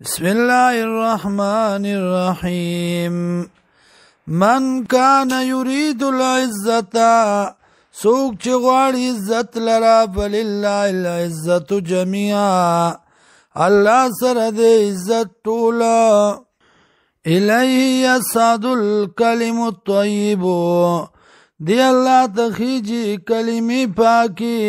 بسم الله الرحمن الرحيم من كان يريد العزة سوق چغوار عزت لرا فلله العزت جميعا الله سره د عزت طولا الیه یصعد الکلم الطیب دی الله تخیجی کلمی پاکی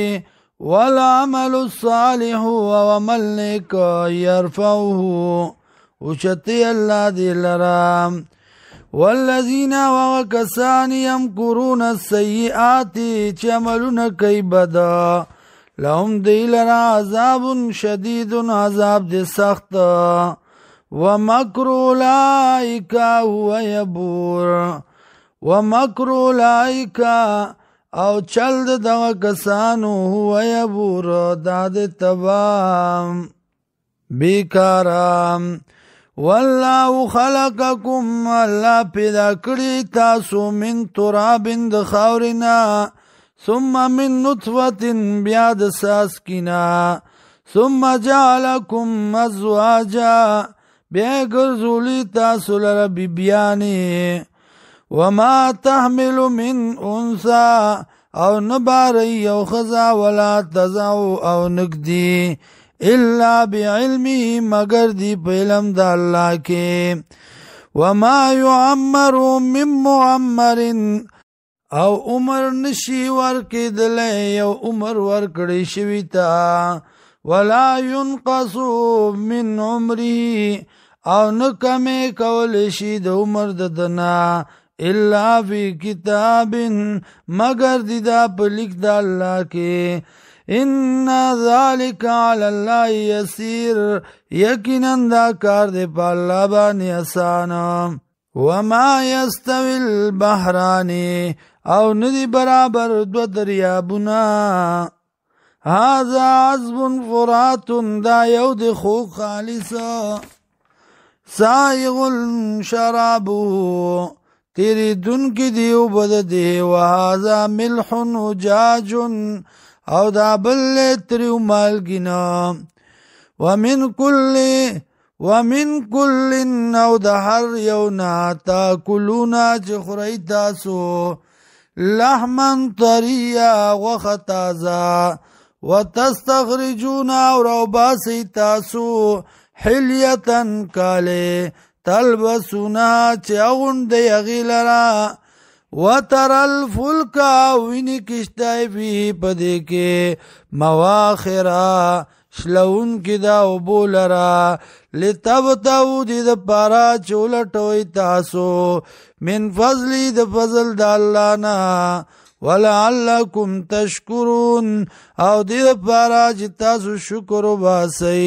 والعمل الصالح وعمل نیک يرفعه وشتی الله دی لرام والذین وکسان یمکرون السیئات چملون کئی بدا لهم دی لرا عذاب شدید عذاب دی سخت ومکر اولئک هو یبور ومکر اولئک او چل دغه کسانو هو یبور داد تبام بیکارام والله خلقکم الله پیدا کړی تاسو من تراب د خاورنا ثم من نطفه بیا د ساسکینا ثم جعلکم ازواجا بیا ګرځولی تاسو لره بیبیانی وما تحمل من انثى او نباری او خزا ولا تزعو او نگدی الا بعلمه مگر دی په علم د الله کې وما يعمر من معمر او عمر نشي ورکېدل یو عمر ورکړی شوی تا ولا ينقص من عمره او نکمه کول شي د عمر دنا الا فی کتاب مگر دی دا په لیک د الله کې ان ذلك على الله يسير یقینا دا کار دی په الله باندې آسان وما يستوي البحران او ندی برابر دو دریابونه هذا عذب فرات دا یو د خو خالص سائغ شرابه تیری دن کی دیو بد دی وهذا ملح وجاج او دا بل تریو مالگینا ومن کل او دا هر یونا تاکلونا چه خوری تاسو لحمن طریا وختازا وتستخرجون او روباسی تاسو حلیتن کالی تلبسونا چاون دی اغیلرا وتر الفلک وینی کشتای فی پدی که مواخرا شلون کی دا وبولرا لتبتو دی د پارا چولټوي تاسو من فضلی د فضل د الله نا ولعلکم تشکرون او دی د پارا چې تاسو شکر وباسئ